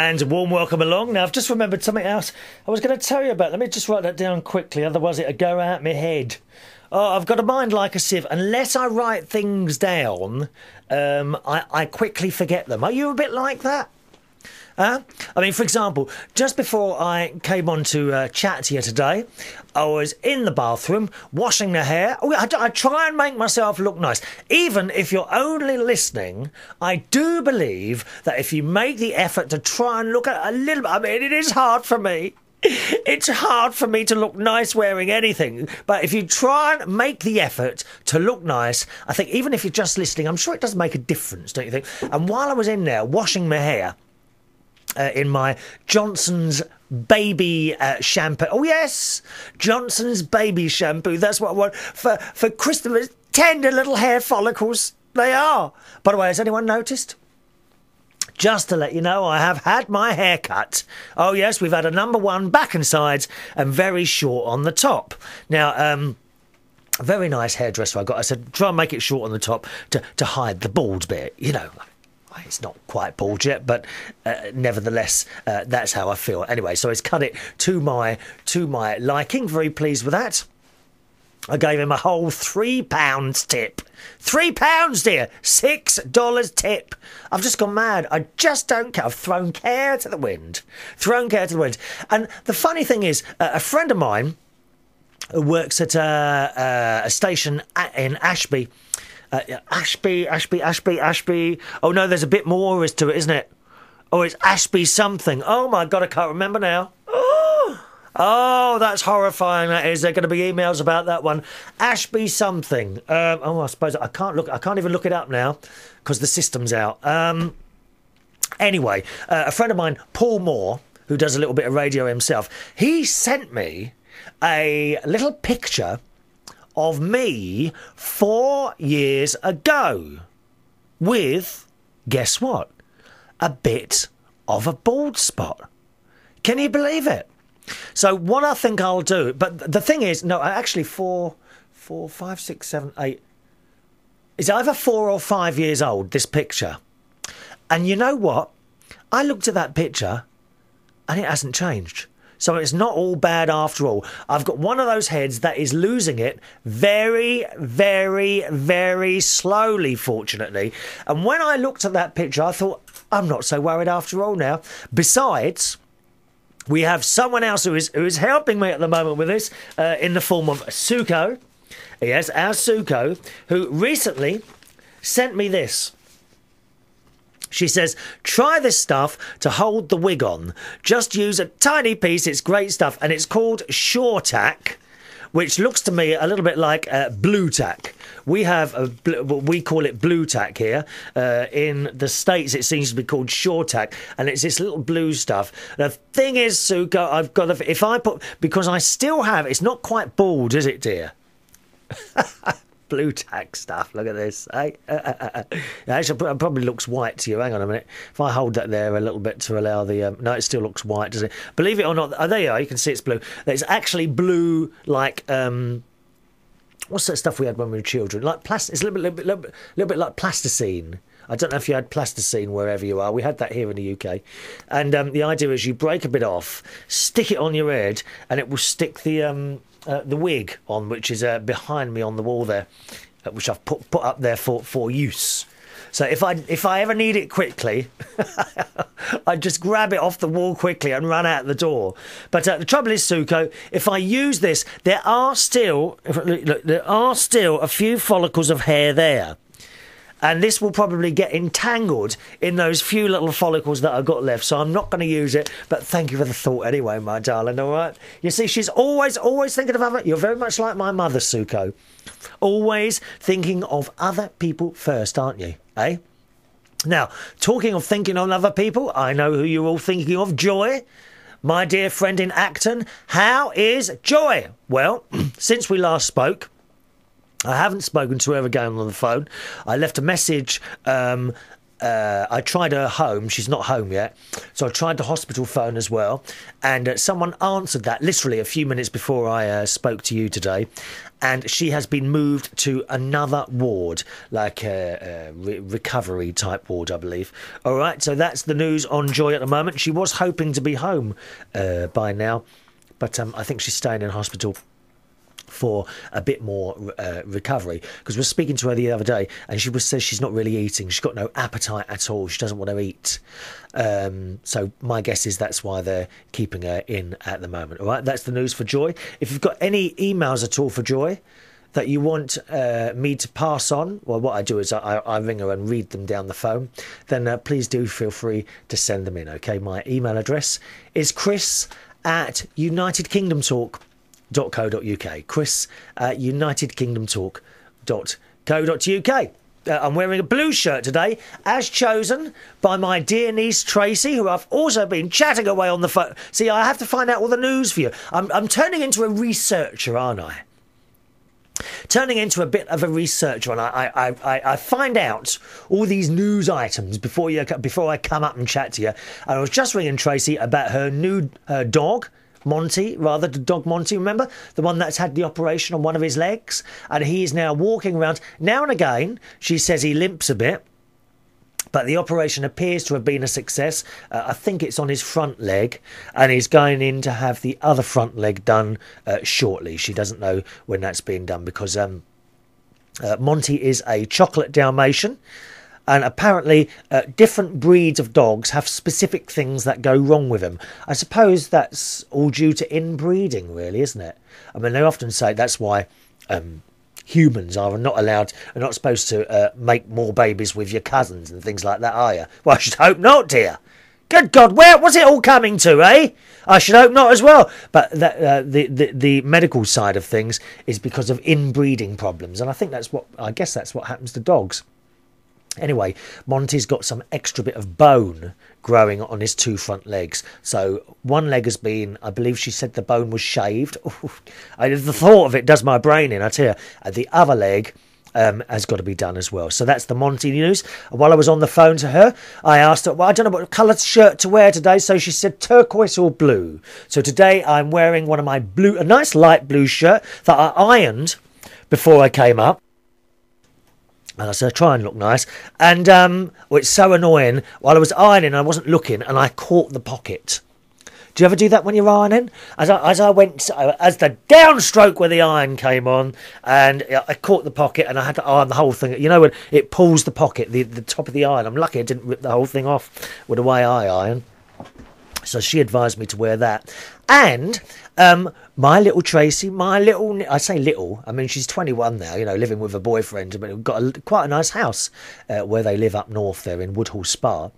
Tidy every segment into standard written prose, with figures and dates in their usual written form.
And a warm welcome along. Now, I've just remembered something else I was going to tell you about. Let me just write that down quickly, otherwise it'll go out my head. Oh, I've got a mind like a sieve. Unless I write things down, I quickly forget them. Are you a bit like that? I mean, for example, just before I came on to chat to you today, I was in the bathroom washing the hair. Oh, I try and make myself look nice. Even if you're only listening, I do believe that if you make the effort to try and look at a little bit, I mean, it is hard for me. It's hard for me to look nice wearing anything. But if you try and make the effort to look nice, I think even if you're just listening, I'm sure it does make a difference, don't you think? And while I was in there washing my hair, in my Johnson's baby shampoo. Oh, yes, Johnson's baby shampoo. That's what I want for Christmas. Tender little hair follicles. They are. By the way, has anyone noticed? Just to let you know, I have had my hair cut. Oh, yes, we've had a #1 back and sides and very short on the top. Now, a very nice hairdresser I got. I said, try and make it short on the top to hide the bald bit, you know. It's not quite bald yet, but nevertheless, that's how I feel. Anyway, so he's cut it to my liking. Very pleased with that. I gave him a whole £3 tip. £3, dear. $6 tip. I've just gone mad. I just don't care. I've thrown care to the wind. Thrown care to the wind. And the funny thing is, a friend of mine who works at a station in Ashby. Ashby. Oh, no, there's a bit more to it, isn't it? Oh, it's Ashby something. Oh, my God, I can't remember now. Oh, that's horrifying, that is. There are going to be emails about that one. Ashby something. I suppose I can't even look it up now because the system's out. Anyway, a friend of mine, Paul Moore, who does a little bit of radio himself, he sent me a little picture of me 4 years ago with, guess what? A bit of a bald spot. Can you believe it? So what I think I'll do, but the thing is, no, actually 4, 5, 6, 7, 8, it's either 4 or 5 years old, this picture. And you know what? I looked at that picture and it hasn't changed. So it's not all bad after all. I've got one of those heads that is losing it very, very, very slowly, fortunately. And when I looked at that picture, I thought, I'm not so worried after all now. Besides, we have someone else who is helping me at the moment with this in the form of Suko. Yes, our Suko, who recently sent me this. She says, try this stuff to hold the wig on. Just use a tiny piece. It's great stuff. And it's called Shore Tack, which looks to me a little bit like blue tack. We call it blue tack here. In the States, it seems to be called Shore Tack. And it's this little blue stuff. The thing is, Suko, I've got to... If I put... Because I still have... It's not quite bald, is it, dear? Blue tack stuff. Look at this. Actually, it probably looks white to you. Hang on a minute. If I hold that there a little bit to allow the... no, it still looks white, doesn't it? Believe it or not... Oh, there you are. You can see it's blue. It's actually blue like... what's that stuff we had when we were children? Like it's a little bit like plasticine. I don't know if you had plasticine wherever you are. We had that here in the UK. And the idea is you break a bit off, stick it on your head, and it will stick the wig on, which is behind me on the wall there, which I've put up there for use. So if I ever need it quickly, I just grab it off the wall quickly and run out the door. But the trouble is, Suko, if I use this, there are still a few follicles of hair there. And this will probably get entangled in those few little follicles that I've got left. So I'm not going to use it. But thank you for the thought anyway, my darling, all right? You see, she's always thinking of other... You're very much like my mother, Suko. Always thinking of other people first, aren't you? Eh? Now, talking of thinking of other people, I know who you're all thinking of. Joy, my dear friend in Acton. How is Joy? Well, since we last spoke... I haven't spoken to her again on the phone. I left a message I tried her home. She's not home yet. So I tried the hospital phone as well. And someone answered that literally a few minutes before I spoke to you today. And she has been moved to another ward, like a recovery type ward, I believe. All right, so that's the news on Joy at the moment. She was hoping to be home by now, but I think she's staying in hospital for a bit more recovery, because we were speaking to her the other day and she says she's not really eating. She's got no appetite at all. She doesn't want to eat. So my guess is that's why they're keeping her in at the moment. All right, that's the news for Joy. If you've got any emails at all for Joy that you want me to pass on, well, what I do is I ring her and read them down the phone, then please do feel free to send them in. Okay, my email address is chris@unitedkingdomtalk.co.uk. chris@unitedkingdomtalk.co.uk. I'm wearing a blue shirt today, as chosen by my dear niece Tracy, who I've also been chatting away on the phone. See, I have to find out all the news for you. I'm turning into a researcher, aren't I? Turning into a bit of a researcher, and I find out all these news items before I come up and chat to you. And I was just ringing Tracy about her new dog. Monty, rather, the dog Monty, remember? The one that's had the operation on one of his legs. And he is now walking around. Now and again, she says he limps a bit. But the operation appears to have been a success. I think it's on his front leg. And he's going in to have the other front leg done shortly. She doesn't know when that's being done because Monty is a chocolate Dalmatian. And apparently different breeds of dogs have specific things that go wrong with them. I suppose that's all due to inbreeding, really, isn't it? I mean, they often say that's why humans are not supposed to make more babies with your cousins and things like that, are you? Well, I should hope not, dear. Good God, where was it all coming to, eh? I should hope not as well. But the medical side of things is because of inbreeding problems. And I guess that's what happens to dogs. Anyway, Monty's got some extra bit of bone growing on his two front legs. So one leg has been, I believe she said the bone was shaved. The thought of it does my brain in, I tell you. The other leg has got to be done as well. So that's the Monty news. And while I was on the phone to her, I asked her, well, I don't know what colour shirt to wear today. So she said turquoise or blue. So today I'm wearing one of my a nice light blue shirt that I ironed before I came up. And I said, try and look nice. And it's so annoying. While I was ironing, I wasn't looking, and I caught the pocket. Do you ever do that when you're ironing? As the downstroke where the iron came on, and I caught the pocket, and I had to iron the whole thing. You know when it pulls the pocket, the top of the iron. I'm lucky I didn't rip the whole thing off with the way I iron. So she advised me to wear that. And my little Tracy, I say little, I mean, she's 21 now, living with a boyfriend, but we've got quite a nice house where they live up north there in Woodhall Spa.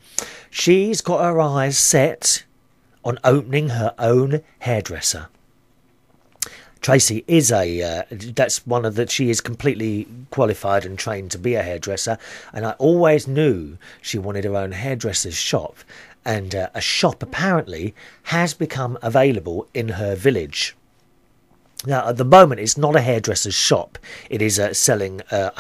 She's got her eyes set on opening her own hairdresser. Tracy is she is completely qualified and trained to be a hairdresser, and I always knew she wanted her own hairdresser's shop. And a shop apparently has become available in her village. Now, at the moment, it's not a hairdresser's shop. It is selling, or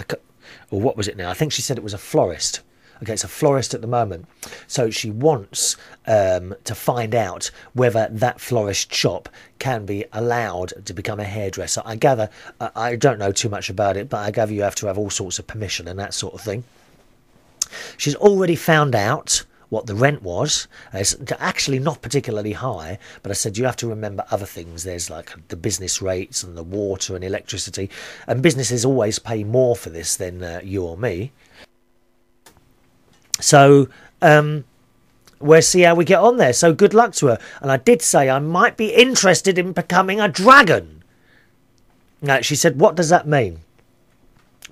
what was it now? I think she said it was a florist. Okay, it's a florist at the moment. So she wants to find out whether that florist shop can be allowed to become a hairdresser. I gather, I don't know too much about it, but I gather you have to have all sorts of permission and that sort of thing. She's already found out what the rent was. It's actually not particularly high, but I said you have to remember other things. There's like the business rates and the water and electricity, and businesses always pay more for this than you or me. So we'll see how we get on there. So good luck to her. And I did say I might be interested in becoming a dragon. Now, she said, what does that mean?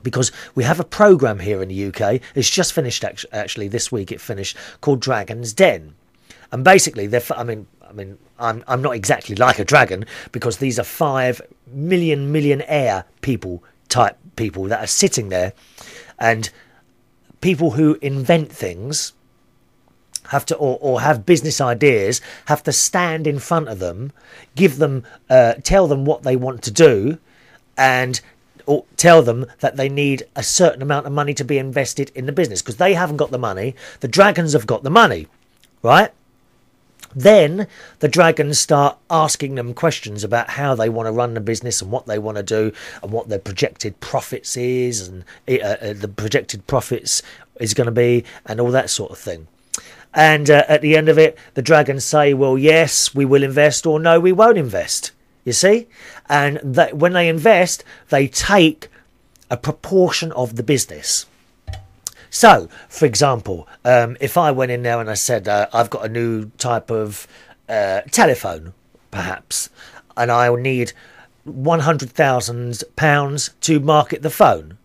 Because we have a programme here in the UK. It's just finished, actually, this week it finished, called Dragon's Den. And basically, I'm not exactly like a dragon, because these are 5 millionaire type people that are sitting there. And people who invent things have to, or have business ideas, have to stand in front of them, give them, tell them what they want to do, and or tell them that they need a certain amount of money to be invested in the business, because they haven't got the money. The dragons have got the money, right? Then the dragons start asking them questions about how they want to run the business and what they want to do and what their projected profits is, and the projected profits is going to be, and all that sort of thing. And at the end of it, the dragons say, well, yes, we will invest, or no, we won't invest. You see? And that when they invest, they take a proportion of the business. So, for example, if I went in there and I said, I've got a new type of telephone, perhaps, and I'll need £100,000 to market the phone.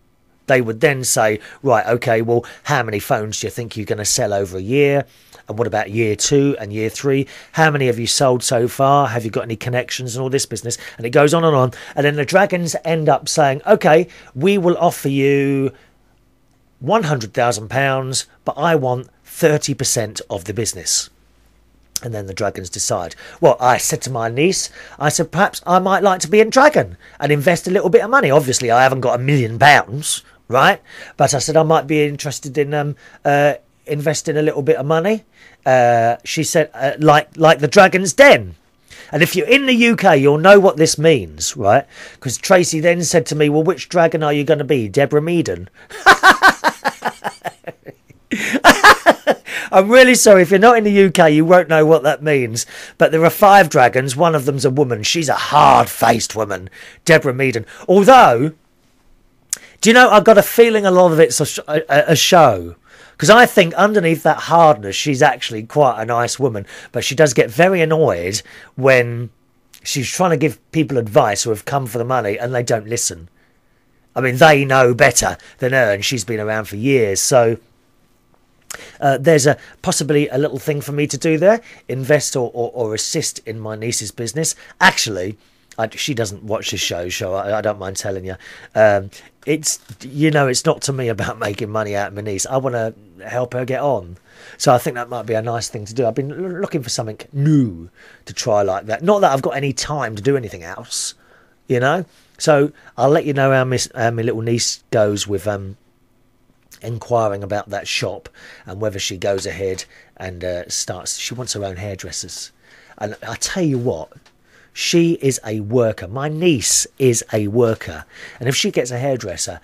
They would then say, right, okay, well, how many phones do you think you're going to sell over a year? And what about year 2 and year 3? How many have you sold so far? Have you got any connections and all this business? And it goes on and on. And then the dragons end up saying, okay, we will offer you £100,000, but I want 30% of the business. And then the dragons decide. Well, I said to my niece, I said, perhaps I might like to be a dragon and invest a little bit of money. Obviously, I haven't got £1 million, right? But I said I might be interested in investing a little bit of money. She said, like the Dragon's Den. And if you're in the UK, you'll know what this means, right? Because Tracy then said to me, well, which dragon are you going to be? Deborah Meaden. I'm really sorry. If you're not in the UK, you won't know what that means. But there are 5 dragons. One of them's a woman. She's a hard-faced woman, Deborah Meaden. Although, do you know, I've got a feeling a lot of it's a show. Because I think underneath that hardness, she's actually quite a nice woman. But she does get very annoyed when she's trying to give people advice who have come for the money and they don't listen. I mean, they know better than her, and she's been around for years. So there's possibly a little thing for me to do there. Invest or assist in my niece's business. Actually, she doesn't watch this show, so I don't mind telling you. It's not to me about making money out of my niece. I want to help her get on. So I think that might be a nice thing to do. I've been looking for something new to try like that. Not that I've got any time to do anything else, you know. So I'll let you know how my little niece goes with inquiring about that shop, and whether she goes ahead and starts. She wants her own hairdressers. And I tell you what, she is a worker. My niece is a worker. And if she gets a hairdresser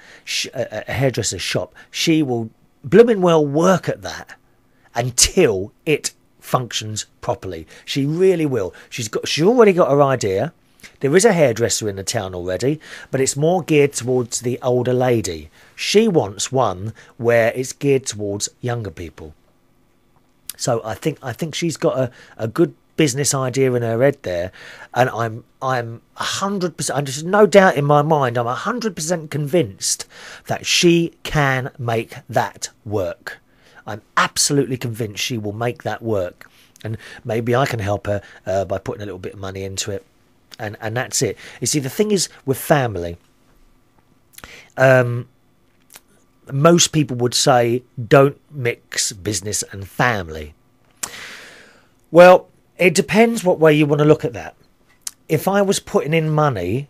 shop, she will blooming well work at that until it functions properly. She really will. She's already got her idea. There is a hairdresser in the town already, but it's more geared towards the older lady. She wants one where it's geared towards younger people. So I think she's got a good business idea in her head there, and I'm 100%. There's no doubt in my mind. I'm 100% convinced that she can make that work. I'm absolutely convinced she will make that work, and maybe I can help her by putting a little bit of money into it, and that's it. You see, the thing is with family, most people would say don't mix business and family. Well, it depends what way you want to look at that. If I was putting in money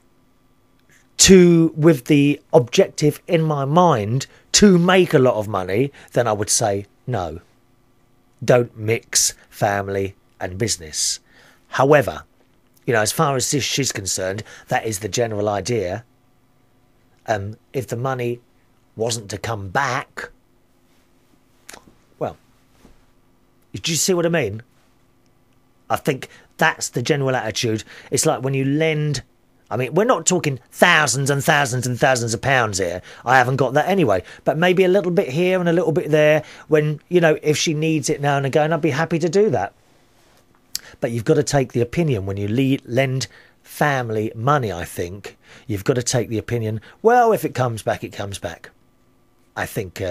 with the objective in my mind to make a lot of money, then I would say no. Don't mix family and business. However, as far as she's concerned, that is the general idea. If the money wasn't to come back, well, do you see what I mean? I think that's the general attitude. It's like when you lend. I mean, we're not talking thousands and thousands and thousands of pounds here. I haven't got that anyway. But maybe a little bit here and a little bit there. When, if she needs it now and again, I'd be happy to do that. But you've got to take the opinion when you lend family money, I think. You've got to take the opinion, well, if it comes back, it comes back. I think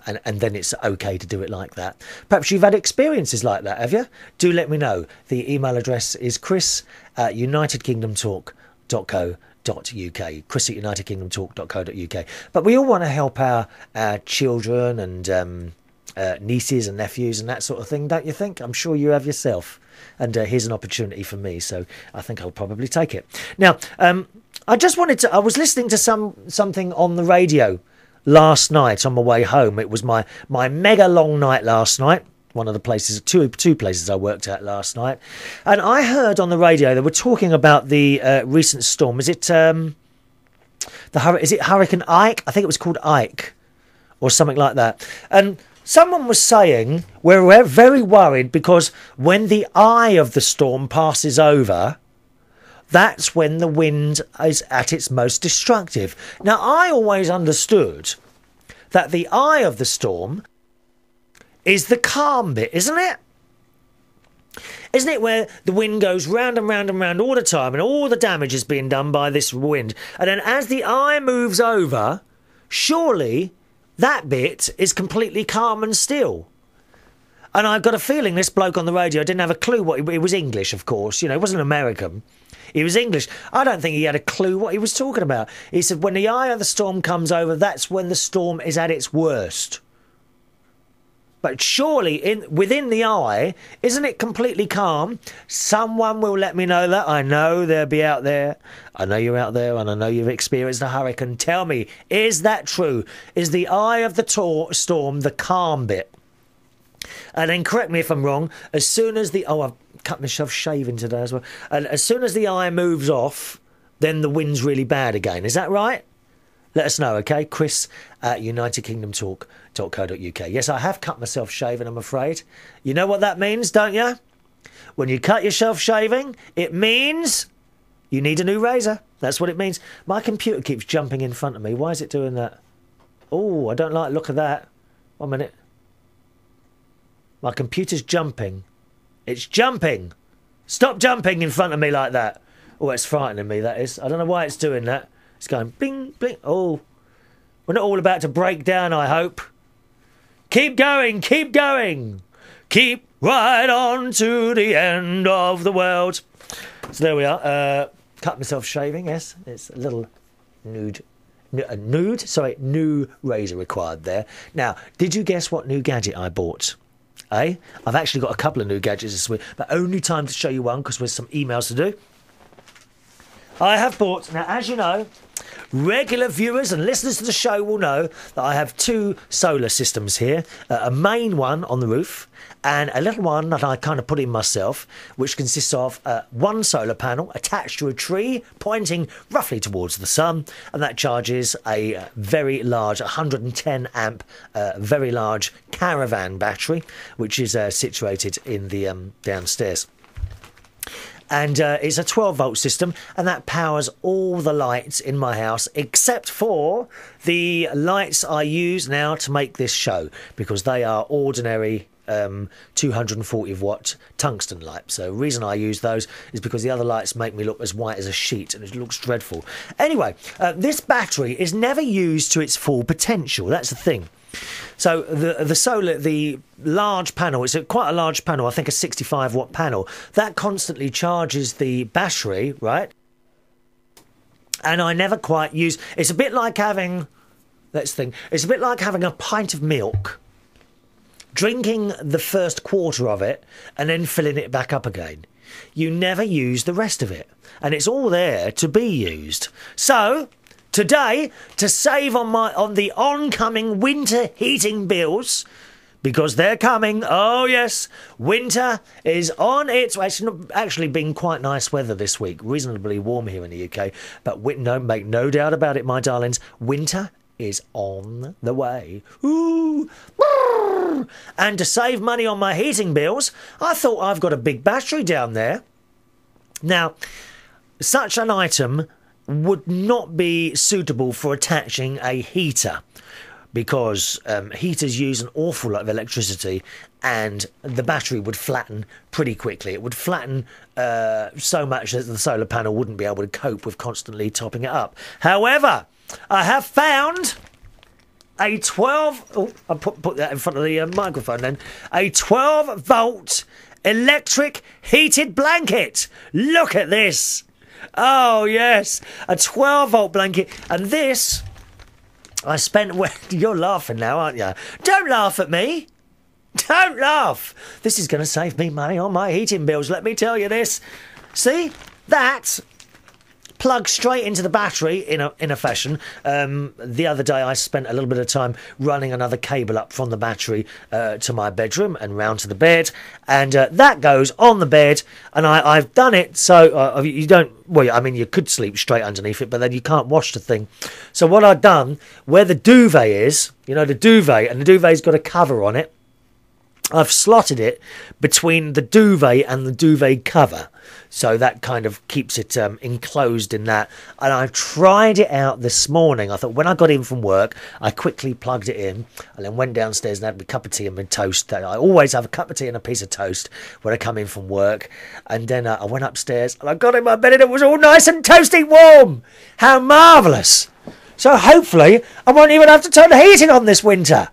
and then it's okay to do it like that. Perhaps you've had experiences like that, have you? Do let me know. The email address is chris@unitedkingdomtalk.co.uk. chris@unitedkingdomtalk.co.uk. But we all want to help our children and nieces and nephews and that sort of thing, don't you think? I'm sure you have yourself. And here's an opportunity for me, so I think I'll probably take it. Now, I just wanted to. I was listening to something on the radio last night on my way home. It was my mega long night last night. One of the places, two places I worked at last night, and I heard on the radio they were talking about the recent storm. Is it Hurricane Ike? I think it was called Ike, or something like that. And someone was saying we're very worried because when the eye of the storm passes over, that's when the wind is at its most destructive. Now, I always understood that the eye of the storm is the calm bit, isn't it? Isn't it where the wind goes round and round and round all the time and all the damage is being done by this wind? And then as the eye moves over, surely that bit is completely calm and still. And I've got a feeling this bloke on the radio didn't have a clue what... It was English, of course. You know, he wasn't American. He was English. I don't think he had a clue what he was talking about. He said, when the eye of the storm comes over, that's when the storm is at its worst. But surely, within the eye, isn't it completely calm? Someone will let me know that. I know they'll be out there. I know you're out there, and I know you've experienced a hurricane. Tell me, is that true? Is the eye of the storm the calm bit? And then correct me if I'm wrong, as soon as the... Oh, I've cut myself shaving today as well. And as soon as the eye moves off, then the wind's really bad again. Is that right? Let us know, OK? Chris at UnitedKingdomTalk.co.uk. Yes, I have cut myself shaving, I'm afraid. You know what that means, don't you? When you cut yourself shaving, it means you need a new razor. That's what it means. My computer keeps jumping in front of me. Why is it doing that? Oh, I don't like the look of that. 1 minute. My computer's jumping. It's jumping. Stop jumping in front of me like that. Oh, it's frightening me, that is. I don't know why it's doing that. It's going bling, bling. Oh, we're not all about to break down, I hope. Keep going, keep going. Keep right on to the end of the world. So there we are. Cut myself shaving, yes. It's a little new razor required there. Now, did you guess what new gadget I bought? Eh? I've actually got a couple of new gadgets this week, but only time to show you one because there's some emails to do. I have bought, now as you know, regular viewers and listeners to the show will know that I have two solar systems here, a main one on the roof and a little one that I kind of put in myself, which consists of one solar panel attached to a tree pointing roughly towards the sun, and that charges a very large 110 amp, very large caravan battery, which is situated in the downstairs. And it's a 12-volt system, and that powers all the lights in my house, except for the lights I use now to make this show, because they are ordinary 240-watt tungsten lights. So the reason I use those is because the other lights make me look as white as a sheet, and it looks dreadful. Anyway, this battery is never used to its full potential. That's the thing. So the large panel, it's quite a large panel, I think a 65-watt panel, that constantly charges the battery, right? And I never quite use... It's a bit like having... Let's think. It's a bit like having a pint of milk, drinking the first quarter of it, and then filling it back up again. You never use the rest of it. And it's all there to be used. So... Today, to save on the oncoming winter heating bills, because they're coming, oh yes, winter is on its way. It's actually been quite nice weather this week, reasonably warm here in the UK, but don't make no doubt about it, my darlings, winter is on the way. Ooh. And to save money on my heating bills, I thought I've got a big battery down there. Now, such an item would not be suitable for attaching a heater, because heaters use an awful lot of electricity and the battery would flatten pretty quickly. It would flatten so much that the solar panel wouldn't be able to cope with constantly topping it up. However, I have found a 12... Oh, I put that in front of the microphone then. A 12-volt electric heated blanket. Look at this. Oh, yes, a 12-volt blanket. And this, I spent... Well, you're laughing now, aren't you? Don't laugh at me. Don't laugh. This is going to save me money on my heating bills, let me tell you this. See, that plug straight into the battery in a fashion. The other day I spent a little bit of time running another cable up from the battery to my bedroom and round to the bed, and that goes on the bed, and I've done it so you don't, well, I mean, you could sleep straight underneath it, but then you can't wash the thing. So what I've done, where the duvet is, you know, the duvet, and the duvet's got a cover on it, I've slotted it between the duvet and the duvet cover, so that kind of keeps it enclosed in that. And I tried it out this morning. I thought when I got in from work, I quickly plugged it in and then went downstairs and had my cup of tea and my toast. I always have a cup of tea and a piece of toast when I come in from work. And then I went upstairs and I got in my bed and it was all nice and toasty warm. How marvellous. So hopefully I won't even have to turn the heating on this winter.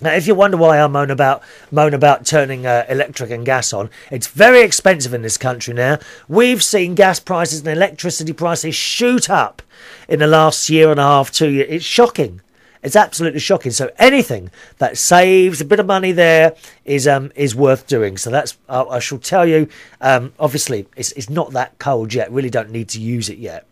Now, if you wonder why I moan about turning electric and gas on, it's very expensive in this country now. We've seen gas prices and electricity prices shoot up in the last year and a half, 2 years. It's shocking. It's absolutely shocking. So anything that saves a bit of money there is worth doing. So that's, I shall tell you, obviously, it's not that cold yet. Really don't need to use it yet.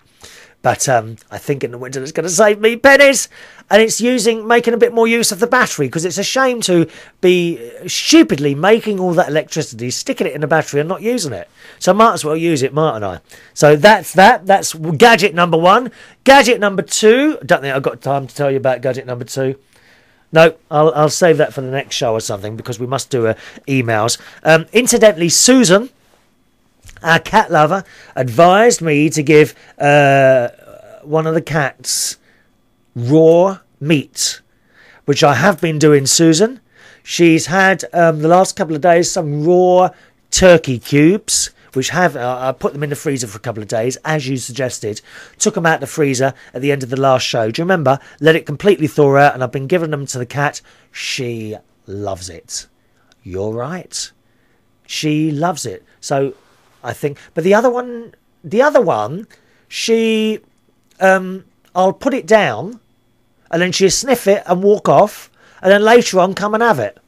But I think in the winter it's going to save me pennies. And it's making a bit more use of the battery, because it's a shame to be stupidly making all that electricity, sticking it in the battery and not using it. So I might as well use it, mightn't I? So that's that. That's gadget number 1. Gadget number 2. I don't think I've got time to tell you about gadget number 2. No, I'll save that for the next show or something, because we must do emails. Incidentally, Susan, our cat lover, advised me to give one of the cats raw meat, which I have been doing, Susan. She's had, the last couple of days, some raw turkey cubes, which I put them in the freezer for a couple of days, as you suggested. Took them out the freezer at the end of the last show. Do you remember? Let it completely thaw out, and I've been giving them to the cat. She loves it. You're right. She loves it. So I think, but the other one, she, I'll put it down, and then she'll sniff it and walk off, and then later on come and have it.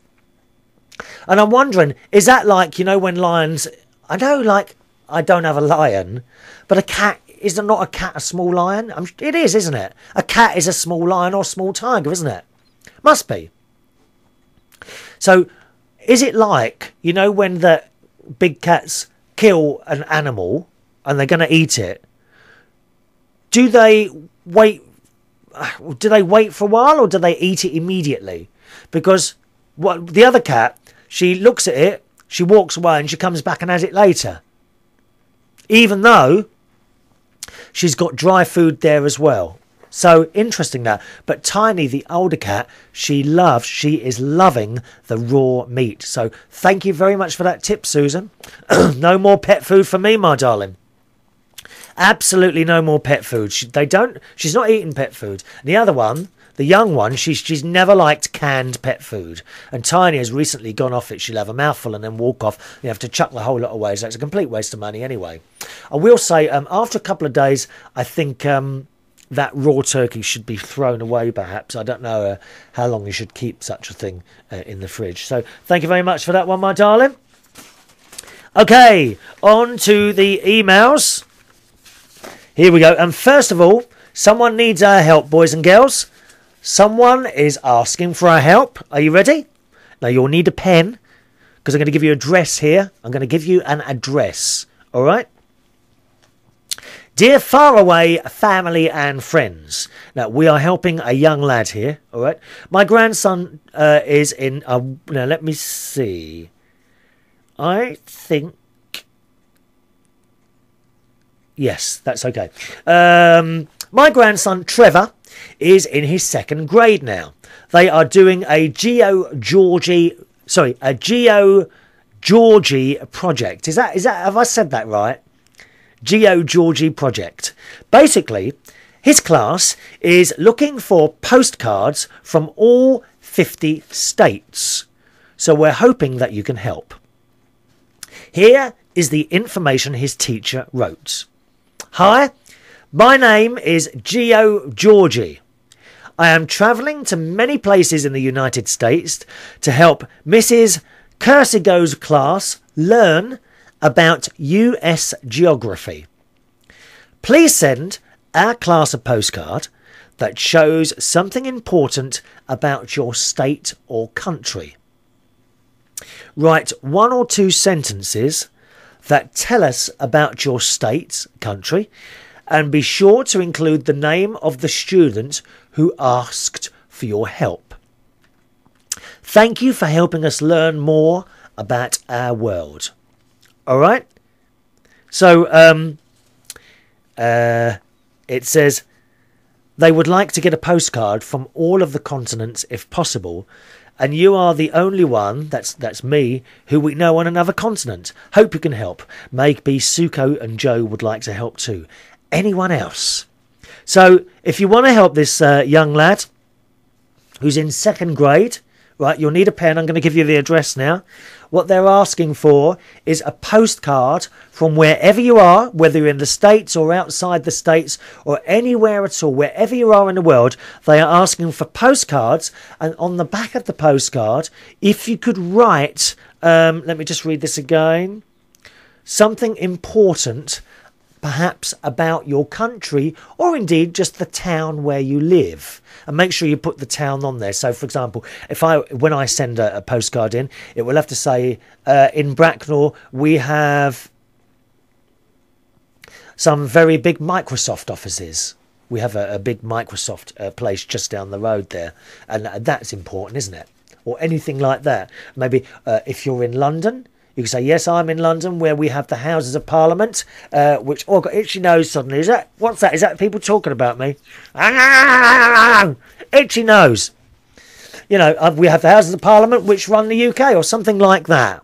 And I'm wondering, is that like, you know, when lions, I know, like, I don't have a lion, but a cat, is not a cat a small lion? It is, isn't it? A cat is a small lion or a small tiger, isn't it? Must be. So, is it like, you know, when the big cats kill an animal and they're going to eat it, do they wait for a while, or do they eat it immediately? Because the other cat, she looks at it, she walks away, and she comes back and has it later, even though she's got dry food there as well. So interesting that. But Tiny, the older cat, she is loving the raw meat. So thank you very much for that tip, Susan. No more pet food for me, my darling. Absolutely no more pet food. She's not eating pet food. The other one, the young one, she's never liked canned pet food. And Tiny has recently gone off it. She'll have a mouthful and then walk off. You have to chuck the whole lot away. So it's a complete waste of money anyway. I will say, after a couple of days, I think that raw turkey should be thrown away, perhaps. I don't know how long you should keep such a thing in the fridge. So thank you very much for that one, my darling. Okay, on to the emails. Here we go. And first of all, someone needs our help, boys and girls. Someone is asking for our help. Are you ready? Now, you'll need a pen, because I'm going to give you an address here. I'm going to give you an address. All right? Dear faraway family and friends. Now, we are helping a young lad here. All right? My grandson is in... now, let me see. I think... Yes, that's okay. My grandson, Trevor, is in his 2nd grade now. They are doing a Geo-Georgie project. Is that, have I said that right? Geo-Georgie project. Basically, his class is looking for postcards from all 50 states. So we're hoping that you can help. Here is the information his teacher wrote. Hi, my name is Geo-Georgie. I am travelling to many places in the United States to help Mrs. Kersigo's class learn about US geography. Please send our class a postcard that shows something important about your state or country. Write 1 or 2 sentences that tell us about your state, country, and be sure to include the name of the student who asked for your help. Thank you for helping us learn more about our world. All right? So, it says they would like to get a postcard from all of the continents if possible, and you are the only one, that's me, who we know on another continent. Hope you can help. Maybe Suko and Joe would like to help too. Anyone else? So if you want to help this young lad who's in 2nd grade, right, you'll need a pen. I'm going to give you the address now. What they're asking for is a postcard from wherever you are, whether you're in the States or outside the States or anywhere at all, wherever you are in the world. They are asking for postcards, and on the back of the postcard, if you could write, let me just read this again, something important, perhaps about your country, or indeed just the town where you live, and make sure you put the town on there. So for example, when I send a postcard in, it will have to say in Bracknell we have some very big Microsoft offices. We have a big Microsoft place just down the road there, and that's important, isn't it? Or anything like that. Maybe if you're in London, you can say, yes, I'm in London, where we have the Houses of Parliament, which, oh, I've got itchy nose suddenly. Is that, what's that? Is that people talking about me? Itchy nose. You know, we have the Houses of Parliament, which run the UK, or something like that.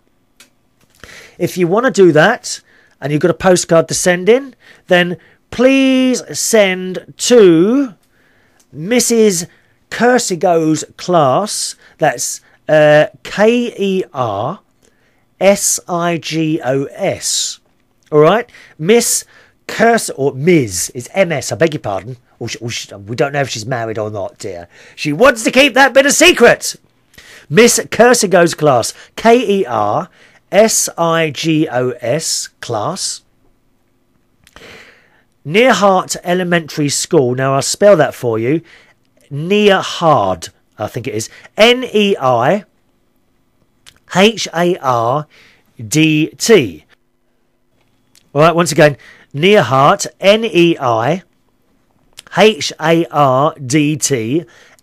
If you want to do that, and you've got a postcard to send in, then please send to Mrs. Kersigo's class. That's Kersigos. All right, Miss Curse, or Ms. is MS. I beg your pardon. Or we don't know if she's married or not, dear. She wants to keep that bit a secret. Miss Kersigo's class, Kersigos class, near Hart Elementary School. Now I'll spell that for you. Near Hard, I think it is. NEIHARDT. All right, once again, near Hart, NEIHARDT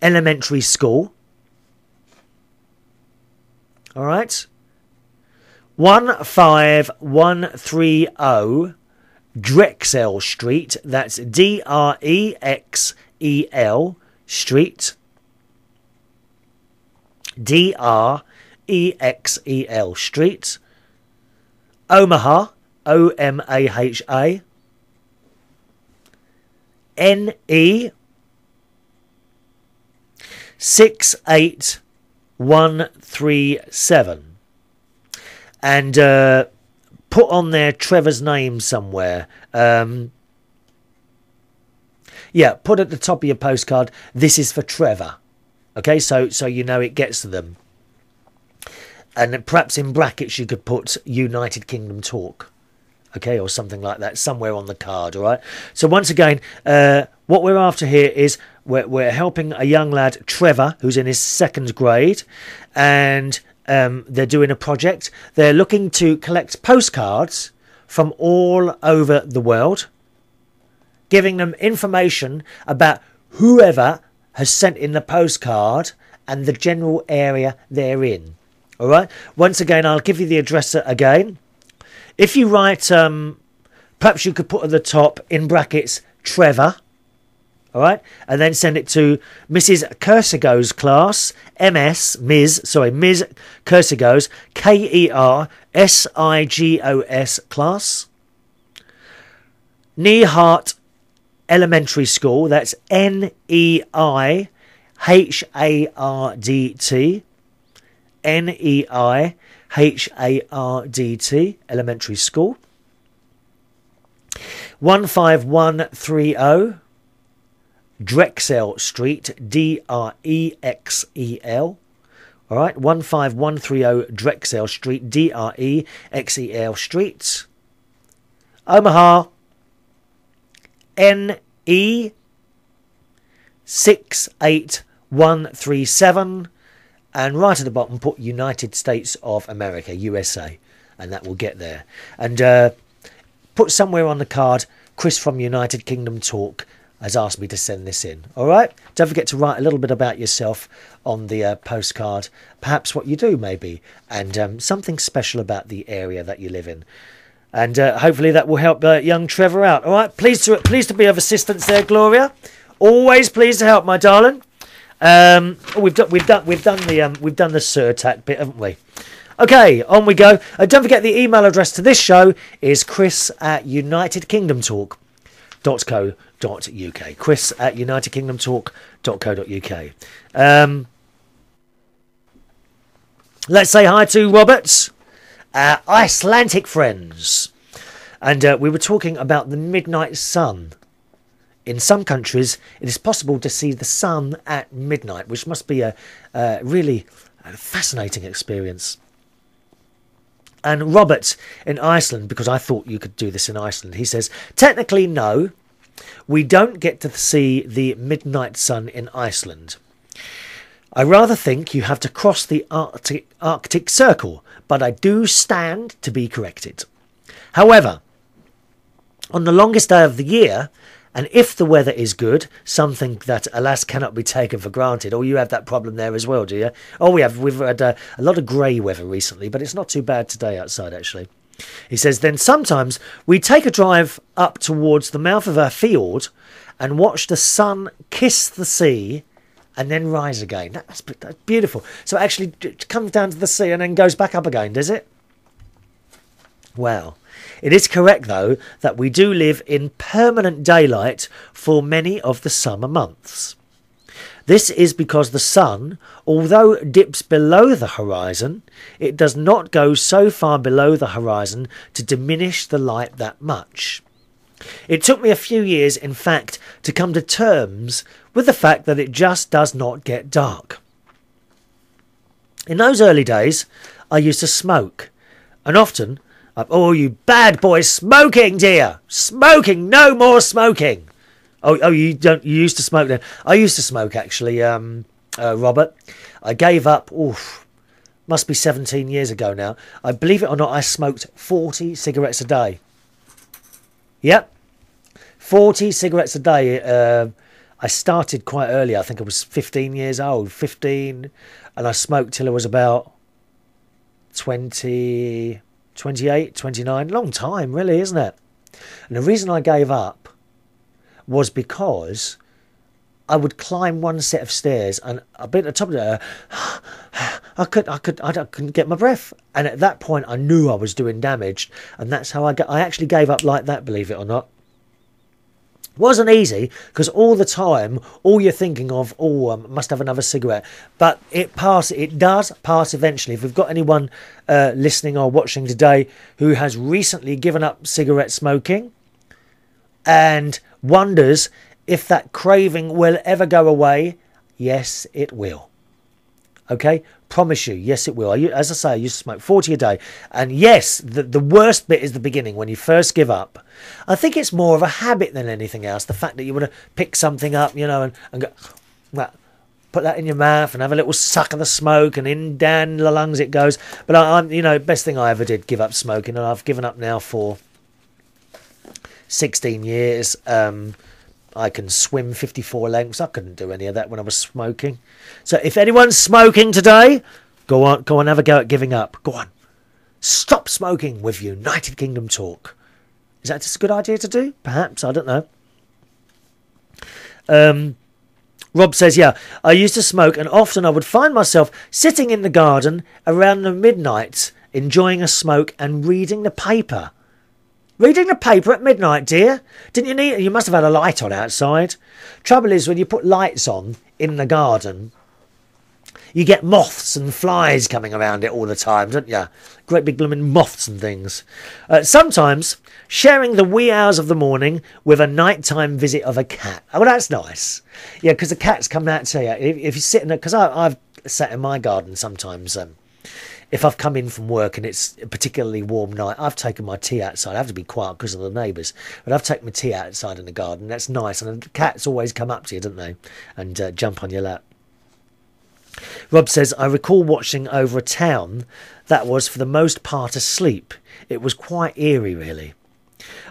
Elementary School. All right. 15130 Drexel Street. That's DREXEL Street. DREXEL Street. Omaha. OMAHA. NE 68137. And put on there Trevor's name somewhere. Yeah, put at the top of your postcard, this is for Trevor. Okay, so you know it gets to them. And perhaps in brackets you could put United Kingdom Talk. Okay, or something like that, somewhere on the card, all right? So once again, what we're after here is we're helping a young lad, Trevor, who's in his 2nd grade, and they're doing a project. They're looking to collect postcards from all over the world, giving them information about whoever has sent in the postcard and the general area they're in. All right. Once again, I'll give you the address again. If you write, perhaps you could put at the top in brackets Trevor. All right, and then send it to Mrs. Kersigo's class, Ms. Kersigo's, Kersigos class, near Hart Elementary School. That's NEIHARDT, NEIHARDT Elementary School. 15130 Drexel Street, DREXEL. All right, 15130 Drexel Street, DREXEL Street. Omaha, NE 68137, and right at the bottom put United States of America, USA, and that will get there. And put somewhere on the card, Chris from United Kingdom Talk has asked me to send this in. All right? Don't forget to write a little bit about yourself on the postcard, perhaps what you do maybe, and something special about the area that you live in. And hopefully that will help young Trevor out. All right? Pleased to be of assistance there, Gloria. Always pleased to help, my darling. We've done the Surtac bit, haven't we? Okay, on we go. Don't forget the email address to this show is chris@unitedkingdomtalk.co.uk. chris@unitedkingdomtalk.co.uk. Let's say hi to Robert's Icelandic friends. And we were talking about the midnight sun. In some countries, it is possible to see the sun at midnight, which must be a really fascinating experience. And Robert in Iceland, because I thought you could do this in Iceland, he says, technically no, we don't get to see the midnight sun in Iceland. I rather think you have to cross the Arctic Circle, but I do stand to be corrected. However, on the longest day of the year, and if the weather is good, something that, alas, cannot be taken for granted. Or you have that problem there as well, do you? Oh, we've had a lot of grey weather recently, but it's not too bad today outside, actually. He says, then sometimes we take a drive up towards the mouth of our fjord and watch the sun kiss the sea and then rise again. That's beautiful. So it actually comes down to the sea and then goes back up again, does it? Wow. It is correct, though, that we do live in permanent daylight for many of the summer months. This is because the sun, although it dips below the horizon, it does not go so far below the horizon to diminish the light that much. It took me a few years, in fact, to come to terms with the fact that it just does not get dark. In those early days, I used to smoke, and often, oh, you bad boy, smoking, dear! Smoking! No more smoking! Oh, you used to smoke then? I used to smoke, actually, Robert. I gave up, must be 17 years ago now. I believe it or not, I smoked 40 cigarettes a day. Yep. 40 cigarettes a day. I started quite early. I think I was 15 years old. 15. And I smoked till I was about 20... 28, 29, long time really, isn't it? And the reason I gave up was because I would climb one set of stairs and I'd be at the top of it, I couldn't get my breath. And at that point I knew I was doing damage, and that's how I actually gave up like that, believe it or not. Wasn't easy, because all the time, all you're thinking of, must have another cigarette. But it does pass eventually. If we've got anyone listening or watching today who has recently given up cigarette smoking and wonders if that craving will ever go away, yes, it will. Okay? Promise you, yes, it will. As I say, I used to smoke 40 a day. And yes, the worst bit is the beginning, when you first give up. I think it's more of a habit than anything else. The fact that you want to pick something up, you know, and go, well, put that in your mouth and have a little suck of the smoke, and in down the lungs it goes. But I'm, you know, best thing I ever did, give up smoking. And I've given up now for 16 years. I can swim 54 lengths. I couldn't do any of that when I was smoking. So if anyone's smoking today, go on, have a go at giving up. Go on. Stop smoking with United Kingdom Talk. Is that just a good idea to do? Perhaps, I don't know. Rob says, yeah, I used to smoke, and often I would find myself sitting in the garden around the midnight, enjoying a smoke and reading the paper. Reading the paper at midnight, dear? Didn't you you must have had a light on outside. Trouble is, when you put lights on in the garden, you get moths and flies coming around it all the time, don't you? Great big blooming moths and things. Sometimes sharing the wee hours of the morning with a nighttime visit of a cat. Oh, that's nice. Yeah, because the cats come out to you. If you sit in it, because I've sat in my garden sometimes if I've come in from work and it's a particularly warm night, I've taken my tea outside. I have to be quiet because of the neighbours, but I've taken my tea outside in the garden. That's nice, and the cats always come up to you, don't they, and jump on your lap. Rob says, I recall watching over a town that was for the most part asleep. It was quite eerie, really.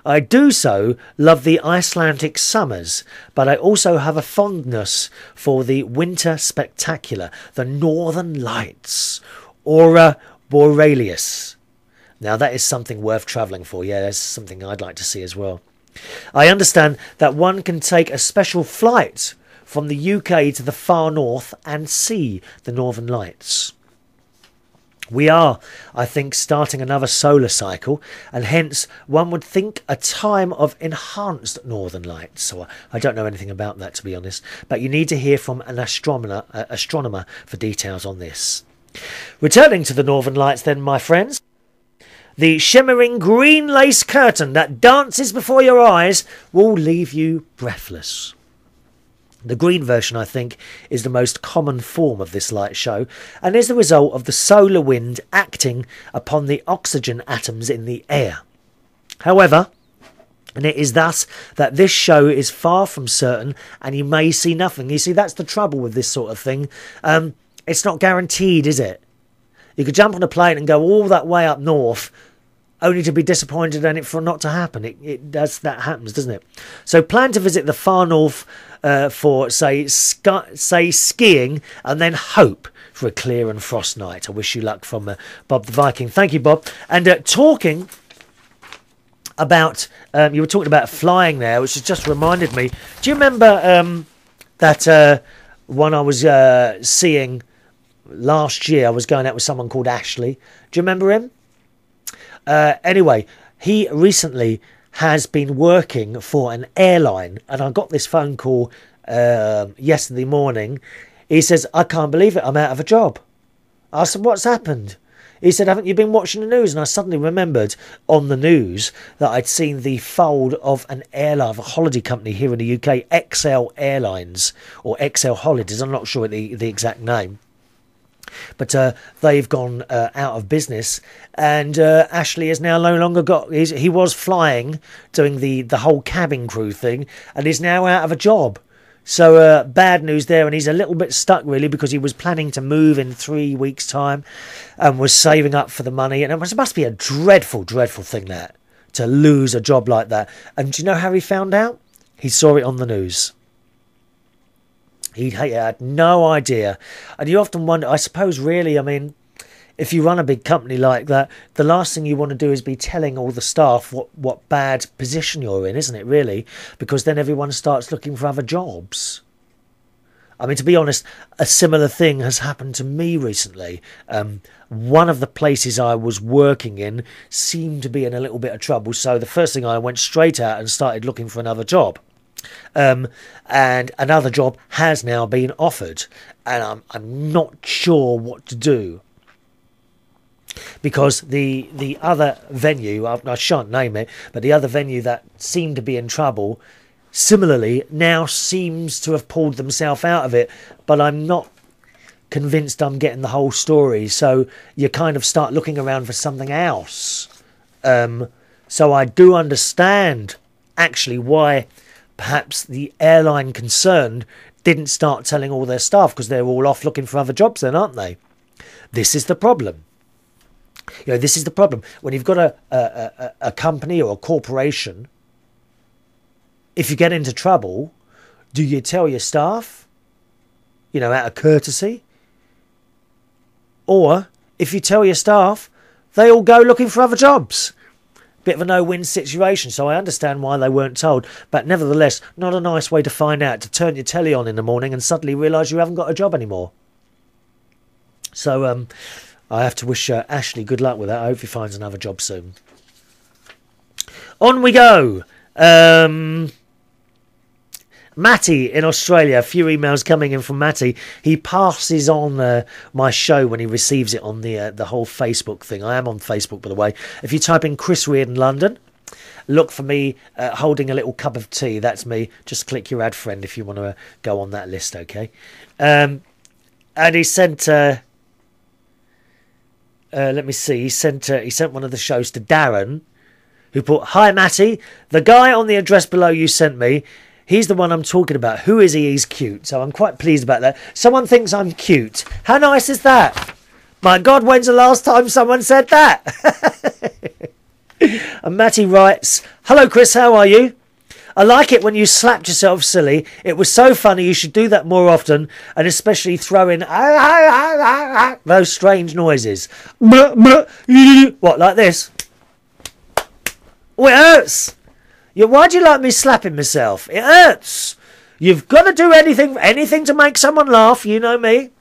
I do so love the Icelandic summers, but I also have a fondness for the winter spectacular, the Northern Lights, Aurora Borealis. Now that is something worth travelling for. Yeah, that's something I'd like to see as well. I understand that one can take a special flight from the UK to the far north and see the Northern Lights. We are, I think, starting another solar cycle, and hence one would think a time of enhanced northern lights. So I don't know anything about that, to be honest, but you need to hear from an astronomer for details on this. Returning to the northern lights then, my friends, the shimmering green lace curtain that dances before your eyes will leave you breathless. The green version, I think, is the most common form of this light show and is the result of the solar wind acting upon the oxygen atoms in the air. However, and it is thus that this show is far from certain and you may see nothing. You see, that's the trouble with this sort of thing. It's not guaranteed, is it? You could jump on a plane and go all that way up north only to be disappointed in it for not to happen. That happens, doesn't it? So plan to visit the far north for, say, skiing, and then hope for a clear and frost night. I wish you luck from Bob the Viking. Thank you, Bob. And talking about, you were talking about flying there, which has just reminded me. Do you remember that one I was seeing last year? I was going out with someone called Ashley. Do you remember him? Anyway, he recently has been working for an airline, and I got this phone call yesterday morning. He says, I can't believe it, I'm out of a job. I said, what's happened? He said, haven't you been watching the news? And I suddenly remembered on the news that I'd seen the fold of an airline, of a holiday company here in the UK, XL Airlines, or XL Holidays, I'm not sure the exact name. But they've gone out of business, and Ashley has now no longer got. He was flying, doing the whole cabin crew thing, and is now out of a job. So bad news there, and he's a little bit stuck really because he was planning to move in 3 weeks' time, and was saving up for the money. And it must be a dreadful, dreadful thing that to lose a job like that. And do you know how he found out? He saw it on the news. He had no idea. And you often wonder, I suppose, really, I mean, if you run a big company like that, the last thing you want to do is be telling all the staff what bad position you're in, isn't it, really? Because then everyone starts looking for other jobs. I mean, to be honest, a similar thing has happened to me recently. One of the places I was working in seemed to be in a little bit of trouble. So the first thing, I went straight out and started looking for another job. And another job has now been offered, and I'm not sure what to do, because the other venue, I shan't name it, but the other venue that seemed to be in trouble similarly now seems to have pulled themselves out of it, but I'm not convinced I'm getting the whole story. So you kind of start looking around for something else. So I do understand actually why perhaps the airline concerned didn't start telling all their staff, because they're all off looking for other jobs then, aren't they? This is the problem. You know, this is the problem. When you've got a company or a corporation, if you get into trouble, do you tell your staff, you know, out of courtesy? Or if you tell your staff, they all go looking for other jobs. Bit of a no-win situation, so I understand why they weren't told. But nevertheless, not a nice way to find out, to turn your telly on in the morning and suddenly realise you haven't got a job anymore. So I have to wish Ashley good luck with that. I hope he finds another job soon. On we go. Matty in Australia, a few emails coming in from Matty. He passes on my show when he receives it on the whole Facebook thing. I am on Facebook, by the way. If you type in Chris Reardon London, look for me holding a little cup of tea. That's me. Just click your add friend if you want to go on that list, okay? And he sent... let me see. He sent one of the shows to Darren, who put, "Hi Matty, the guy on the address below you sent me, he's the one I'm talking about. Who is he? He's cute." So I'm quite pleased about that. Someone thinks I'm cute. How nice is that? My God, when's the last time someone said that? And Matty writes, "Hello Chris, how are you? I like it when you slapped yourself silly. It was so funny. You should do that more often, and especially throw in those strange noises. What, like this? Oh, it hurts. Why do you like me slapping myself? It hurts. You've got to do anything to make someone laugh. You know me."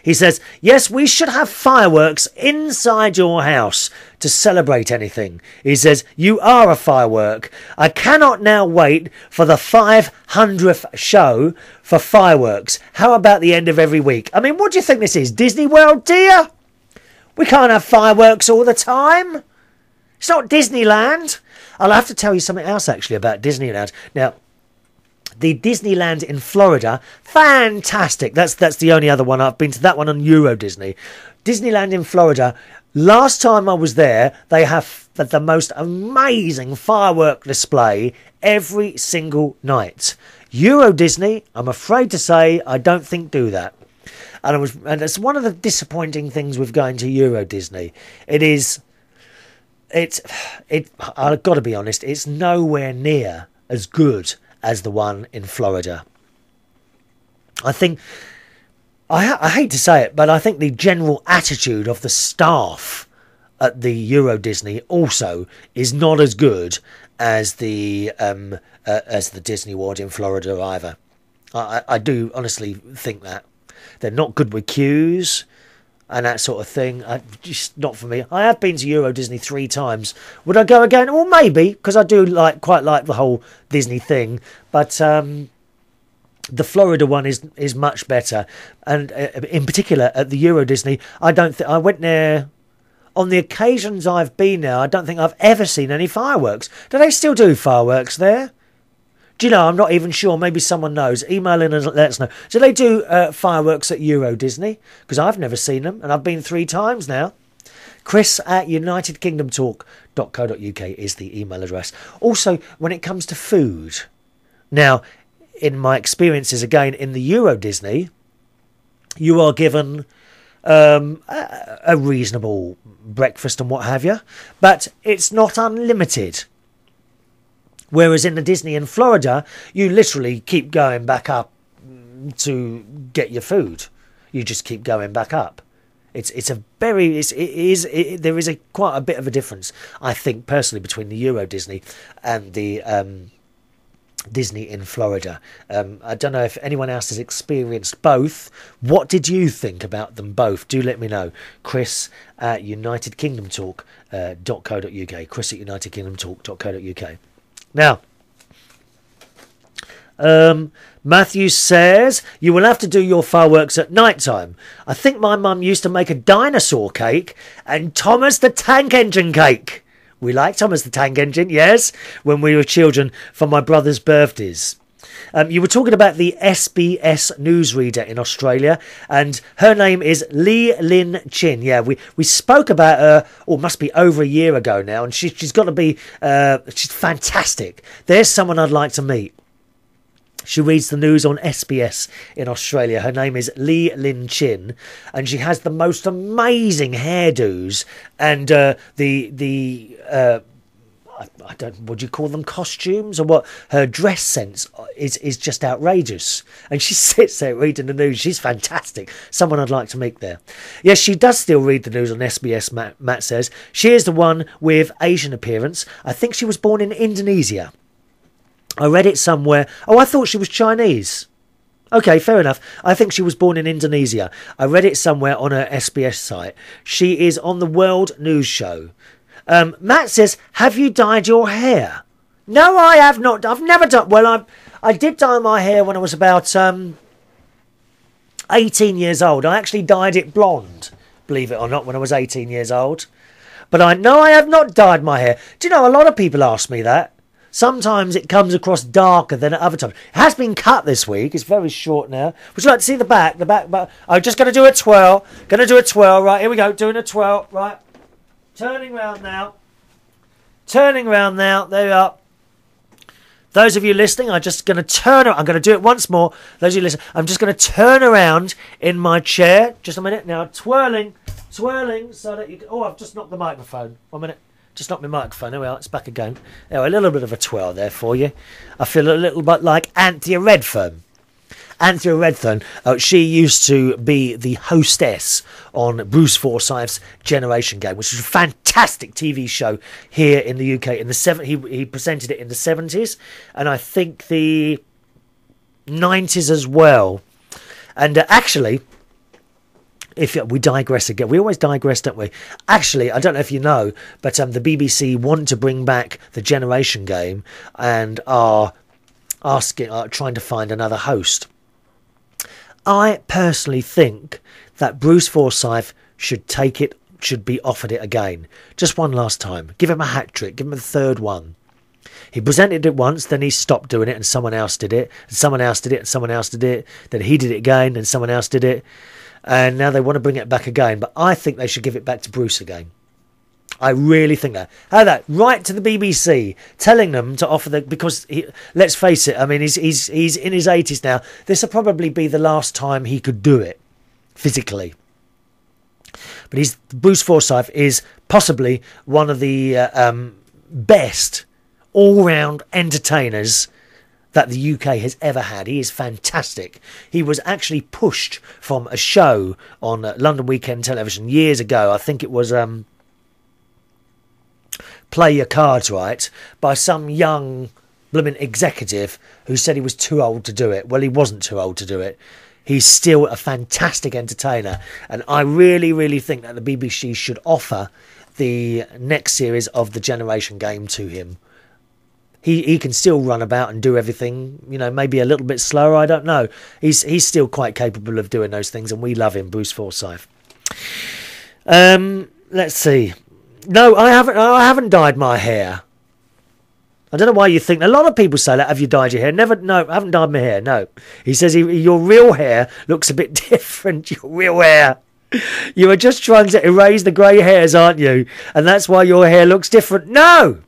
He says, "Yes, we should have fireworks inside your house to celebrate anything." He says, "You are a firework. I cannot now wait for the 500th show for fireworks. How about the end of every week?" I mean, what do you think this is? Disney World, dear? We can't have fireworks all the time. It's not Disneyland. I'll have to tell you something else, actually, about Disneyland. Now, the Disneyland in Florida, fantastic. That's the only other one. I've been to that one on Euro Disney. Disneyland in Florida, last time I was there, they have the most amazing firework display every single night. Euro Disney, I'm afraid to say, I don't think do that. And it's one of the disappointing things with going to Euro Disney. I've got to be honest, it's nowhere near as good as the one in Florida. I think, I hate to say it, but I think the general attitude of the staff at the Euro Disney also is not as good as the Disney World in Florida either. I do honestly think that. They're not good with queues and that sort of thing. Just not for me. I have been to Euro Disney 3 times. Would I go again? Well, maybe, because I do quite like the whole Disney thing. But the Florida one is much better. And in particular, at the Euro Disney, I went there on the occasions I've been there. I don't think I've ever seen any fireworks. Do they still do fireworks there? Do you know, I'm not even sure. Maybe someone knows. Email in and let us know. Do they do fireworks at Euro Disney? Because I've never seen them, and I've been 3 times now. Chris@unitedkingdomtalk.co.uk is the email address. Also, when it comes to food, now, in my experiences, again, in the Euro Disney, you are given a reasonable breakfast and what have you, but it's not unlimited. Whereas in the Disney in Florida, you literally keep going back up to get your food. You just keep going back up. There is quite a bit of a difference, I think, personally, between the Euro Disney and the Disney in Florida. I don't know if anyone else has experienced both. What did you think about them both? Do let me know. Chris@unitedkingdomtalk.co.uk. Chris@unitedkingdomtalk.co.uk. Now, Matthew says, "You will have to do your fireworks at night time. I think my mum used to make a dinosaur cake and Thomas the Tank Engine cake." We like Thomas the Tank Engine, yes, when we were children for my brother's birthdays. You were talking about the SBS newsreader in Australia, and her name is Lee Lin Chin. Yeah, we spoke about her, must be over a year ago now, and she's got to be, she's fantastic. There's someone I'd like to meet. She reads the news on SBS in Australia. Her name is Lee Lin Chin, and she has the most amazing hairdos and would you call them costumes or what? Her dress sense is just outrageous. And she sits there reading the news. She's fantastic. Someone I'd like to meet there. Yes, she does still read the news on SBS, Matt says. She is the one with Asian appearance. I think she was born in Indonesia. I read it somewhere. Oh, I thought she was Chinese. Okay, fair enough. I think she was born in Indonesia. I read it somewhere on her SBS site. She is on the World News Show. Matt says, "Have you dyed your hair?" No, I have not. I've never done... Well, I did dye my hair when I was about 18 years old. I actually dyed it blonde, believe it or not, when I was 18 years old. But I know I have not dyed my hair. Do you know, a lot of people ask me that. Sometimes it comes across darker than at other times. It has been cut this week. It's very short now. Would you like to see the back? The back. I'm just going to do a twirl. Going to do a twirl. Right, here we go. Doing a twirl. Right. Turning round now. Turning round now. There we are. Those of you listening, I'm just going to turn. I'm going to do it once more. Those of you listening, I'm just going to turn around in my chair. Just a minute now. Twirling so that you can... Oh, I've just knocked the microphone. 1 minute. Just knocked my microphone. There we are. It's back again. There, a little bit of a twirl there for you. I feel a little bit like Anthea Redfern. Anthea Redfern, she used to be the hostess on Bruce Forsyth's Generation Game, which was a fantastic TV show here in the UK. He presented it in the 70s, and I think the 90s as well. And actually, if we digress again, we always digress, don't we? Actually, I don't know if you know, but the BBC want to bring back the Generation Game and are trying to find another host. I personally think that Bruce Forsyth should be offered it again. Just one last time. Give him a hat trick. Give him the third one. He presented it once, then he stopped doing it and someone else did it. And someone else did it and someone else did it. Then he did it again and someone else did it. And now they want to bring it back again. But I think they should give it back to Bruce again. I really think that. How that? Right to the BBC, telling them to offer because let's face it. I mean, he's in his 80s now. This will probably be the last time he could do it physically. But Bruce Forsyth is possibly one of the best all-round entertainers that the UK has ever had. He is fantastic. He was actually pushed from a show on London Weekend Television years ago. I think it was Play Your Cards Right, by some young blooming executive who said he was too old to do it. Well, he wasn't too old to do it. He's still a fantastic entertainer, and I really, really think that the BBC should offer the next series of the Generation Game to him. He can still run about and do everything, you know, maybe a little bit slower, I don't know. He's still quite capable of doing those things, and we love him, Bruce Forsyth. Let's see. No, I haven't dyed my hair. I don't know why you think. A lot of people say that. Have you dyed your hair? Never. No, I haven't dyed my hair. No. He says your real hair looks a bit different. Your real hair. You are just trying to erase the grey hairs, aren't you? And that's why your hair looks different. No.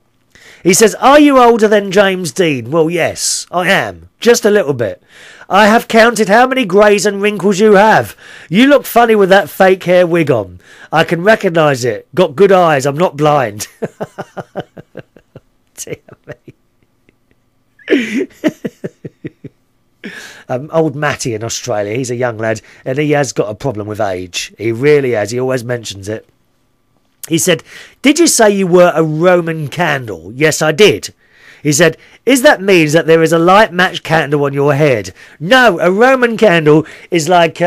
He says, are you older than James Dean? Well, yes, I am. Just a little bit. I have counted how many greys and wrinkles you have. You look funny with that fake hair wig on. I can recognise it. Got good eyes. I'm not blind. Dear me. Old Matty in Australia, he's a young lad, and he has got a problem with age. He really has. He always mentions it. He said, did you say you were a Roman candle? Yes, I did. He said, is that means that there is a light match candle on your head? No, a Roman candle is like,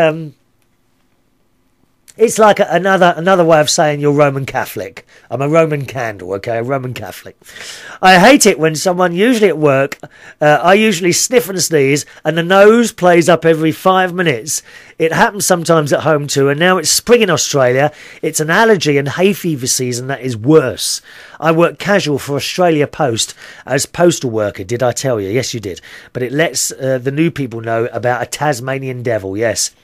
it's like another way of saying you're Roman Catholic. I'm a Roman candle, okay, a Roman Catholic. I hate it when someone, usually at work, I usually sniff and sneeze, and the nose plays up every 5 minutes. It happens sometimes at home too, and now it's spring in Australia. It's an allergy and hay fever season that is worse. I work casual for Australia Post as postal worker, did I tell you? Yes, you did. But it lets the new people know about a Tasmanian devil, yes.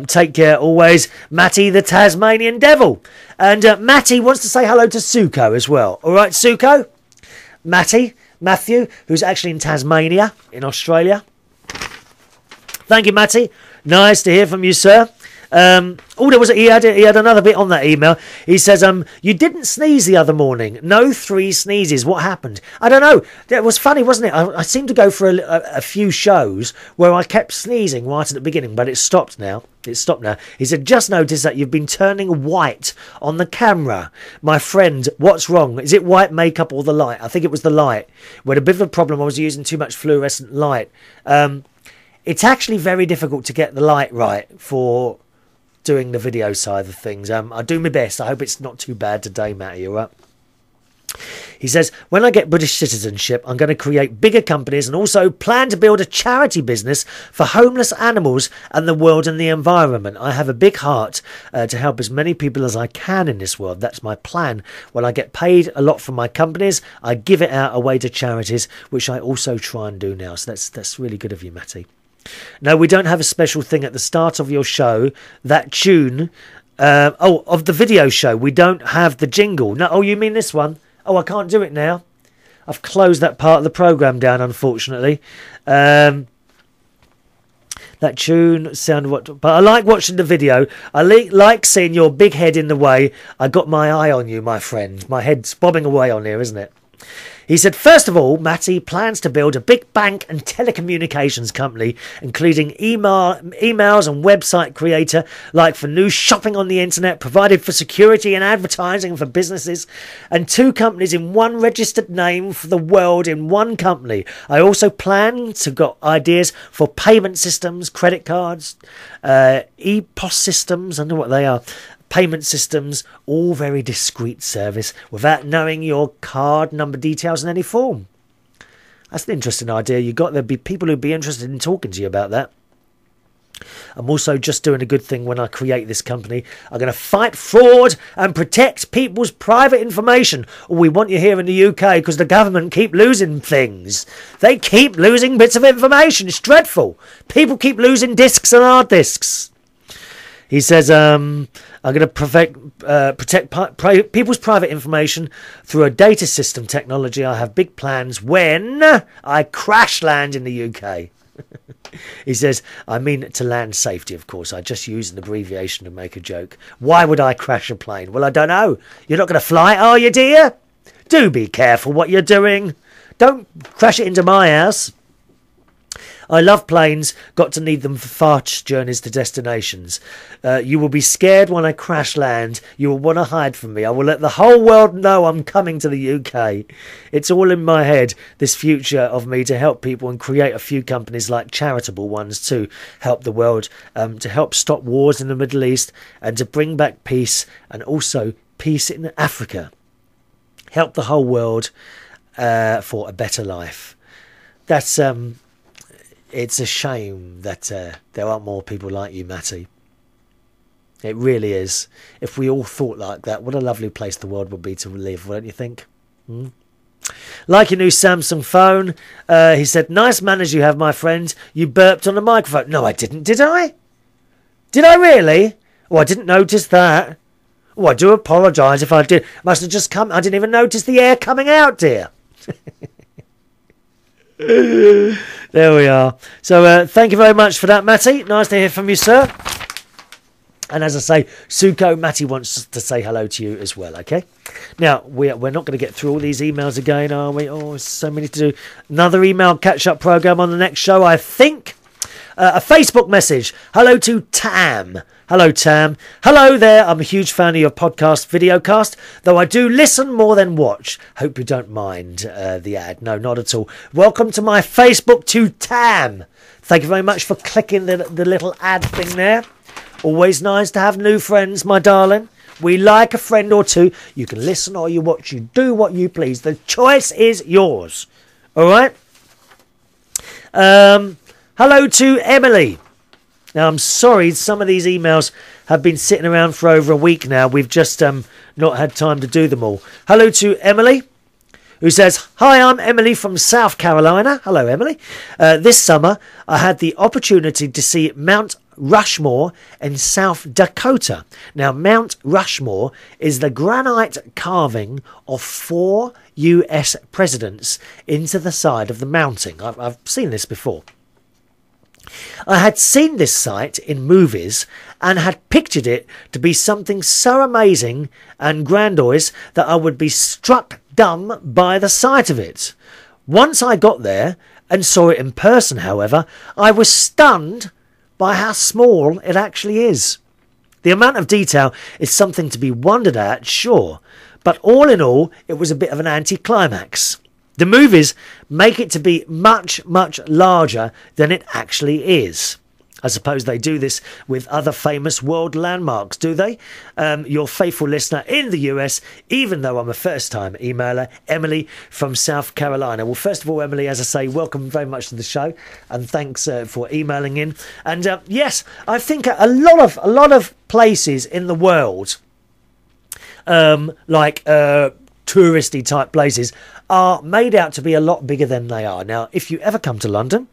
Take care always, Matty the Tasmanian devil. And Matty wants to say hello to Suko as well. All right, Suko? Matthew, who's actually in Tasmania, in Australia. Thank you, Matty. Nice to hear from you, sir. He had another bit on that email. He says, you didn't sneeze the other morning. No 3 sneezes. What happened? I don't know. It was funny, wasn't it? I seemed to go for a few shows where I kept sneezing right at the beginning, but it stopped now. It's stopped now. He said, just noticed that you've been turning white on the camera. My friend, what's wrong? Is it white makeup or the light? I think it was the light. We had a bit of a problem. I was using too much fluorescent light. It's actually very difficult to get the light right for doing the video side of things. I do my best. I hope it's not too bad today, Matty. All right. He says, when I get British citizenship, I'm going to create bigger companies and also plan to build a charity business for homeless animals and the world and the environment. I have a big heart to help as many people as I can in this world. That's my plan. When I get paid a lot from my companies, I give it out away to charities, which I also try and do now. So that's really good of you, Matty. No, we don't have a special thing at the start of your show. That tune, of the video show, we don't have the jingle. No, oh, you mean this one? Oh, I can't do it now. I've closed that part of the programme down, unfortunately. That tune sounded what... But I like watching the video. I like seeing your big head in the way. I got my eye on you, my friend. My head's bobbing away on here, isn't it? He said, first of all, Matty plans to build a big bank and telecommunications company, including emails and website creator, like for new shopping on the internet, provided for security and advertising for businesses, and 2 companies in one registered name for the world in one company. I also plan to got ideas for payment systems, credit cards, e-POS systems, I know what they are, payment systems, all very discreet service without knowing your card number details in any form. That's an interesting idea you got. There'd be people who'd be interested in talking to you about that. I'm also just doing a good thing when I create this company. I'm going to fight fraud and protect people's private information. Oh, we want you here in the UK because the government keep losing things. They keep losing bits of information. It's dreadful. People keep losing discs and hard disks. He says, I'm going to protect people's private information through a data system technology. I have big plans when I crash land in the UK. He says, I mean to land safety, of course. I just use an abbreviation to make a joke. Why would I crash a plane? Well, I don't know. You're not going to fly, are you, dear? Do be careful what you're doing. Don't crash it into my house. I love planes, got to need them for fast journeys to destinations. You will be scared when I crash land. You will want to hide from me. I will let the whole world know I'm coming to the UK. It's all in my head, this future of me to help people and create a few companies like charitable ones to help the world, to help stop wars in the Middle East and to bring back peace and also peace in Africa. Help the whole world for a better life. That's... It's a shame that there aren't more people like you, Matty. It really is. If we all thought like that, what a lovely place the world would be to live, wouldn't you think? Like your new Samsung phone, he said, nice manners you have, my friend. You burped on the microphone. No, I didn't, did I? Did I really? Oh, I didn't notice that. Oh, I do apologise if I did. Must have just come. I didn't even notice the air coming out, dear. There we are. So thank you very much for that, Matty. Nice to hear from you, sir. And as I say, Suko, Matty wants to say hello to you as well, okay? Now, we're not going to get through all these emails again, are we? Oh, so many to do. Another email catch-up program on the next show, I think. A Facebook message. Hello to Tam. Hello, Tam. Hello there. I'm a huge fan of your podcast, videocast, though I do listen more than watch. Hope you don't mind the ad. No, not at all. Welcome to my Facebook to Tam. Thank you very much for clicking the little ad thing there. Always nice to have new friends, my darling. We like a friend or two. You can listen or you watch. You do what you please. The choice is yours. All right? Hello to Emily. Now, I'm sorry, some of these emails have been sitting around for over a week now. We've just not had time to do them all. Hello to Emily, who says, hi, I'm Emily from South Carolina. Hello, Emily. This summer, I had the opportunity to see Mount Rushmore in South Dakota. Now, Mount Rushmore is the granite carving of 4 US presidents into the side of the mountain. I've seen this before. I had seen this site in movies and had pictured it to be something so amazing and grandiose that I would be struck dumb by the sight of it. Once I got there and saw it in person, however, I was stunned by how small it actually is. The amount of detail is something to be wondered at, sure, but all in all, it was a bit of an anticlimax. The movies make it to be much, much larger than it actually is. I suppose they do this with other famous world landmarks, do they? Your faithful listener in the US, even though I'm a first-time emailer, Emily from South Carolina. Well, first of all, Emily, as I say, welcome very much to the show, and thanks for emailing in. And yes, I think a lot of places in the world, like touristy type places, are made out to be a lot bigger than they are. Now, if you ever come to London,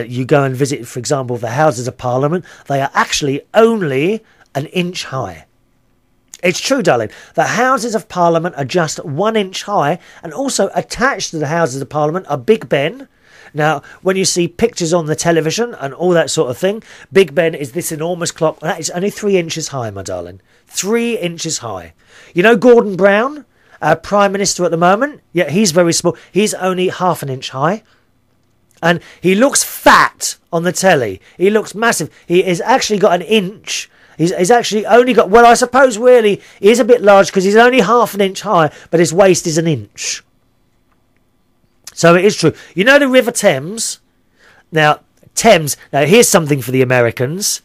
you go and visit, for example, the Houses of Parliament, they are actually only an inch high. It's true, darling. The Houses of Parliament are just 1 inch high, and also attached to the Houses of Parliament are Big Ben. Now, when you see pictures on the television and all that sort of thing, Big Ben is this enormous clock. That is only 3 inches high, my darling. 3 inches high. You know Gordon Brown, our Prime Minister at the moment? Yeah, he's very small. He's only ½ an inch high. And he looks fat on the telly. He looks massive. He has actually got an inch. He's actually only got... Well, I suppose really he is a bit large because he's only ½ an inch high, but his waist is an inch. So it is true. You know the River Thames? Now, Thames... Now, here's something for the Americans.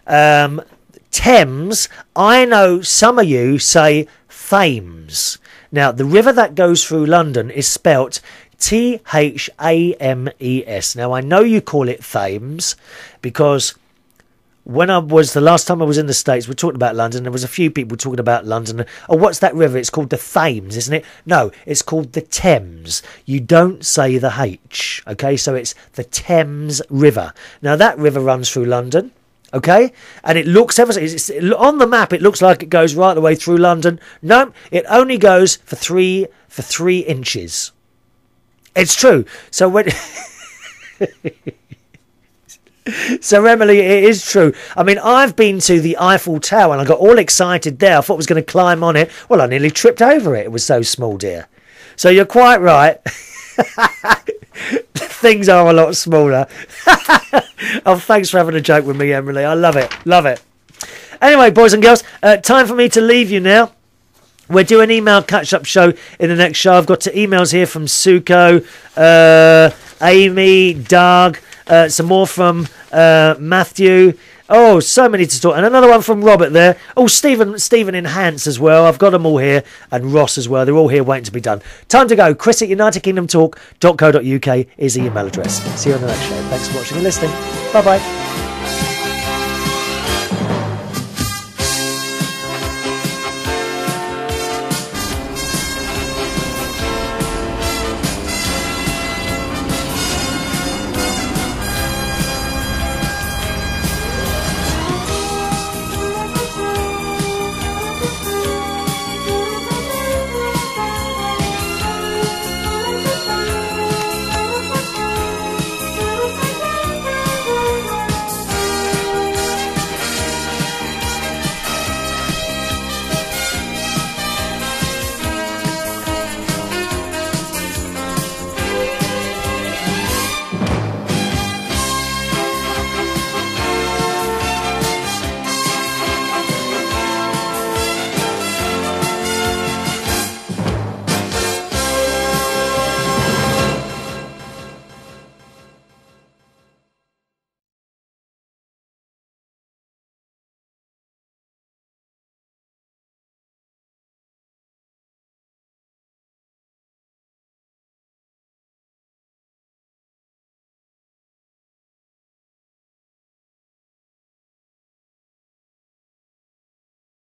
Thames, I know some of you say Thames. Now, the river that goes through London is spelt Thames. Now, I know you call it Thames because the last time I was in the States, we talked about London. There was a few people talking about London. Oh, what's that river? It's called the Thames, isn't it? No, it's called the Thames. You don't say the H, okay? So it's the Thames River. Now, that river runs through London, okay? And it looks on the map, it looks like it goes right the way through London. No, it only goes for 3 inches. It's true. So when... So, Emily, it is true. I mean, I've been to the Eiffel Tower and I got all excited there. I thought I was going to climb on it. Well, I nearly tripped over it. It was so small, dear. So you're quite right. Things are a lot smaller. Oh, thanks for having a joke with me, Emily. I love it. Love it. Anyway, boys and girls, time for me to leave you now. We're doing an email catch-up show in the next show. I've got 2 emails here from Suko, Amy, Doug, some more from Matthew. Oh, so many to talk. And another one from Robert there. Oh, Stephen in Hants as well. I've got them all here. And Ross as well. They're all here waiting to be done. Time to go. Chris at UnitedKingdomTalk.co.uk is the email address. See you on the next show. Thanks for watching and listening. Bye-bye.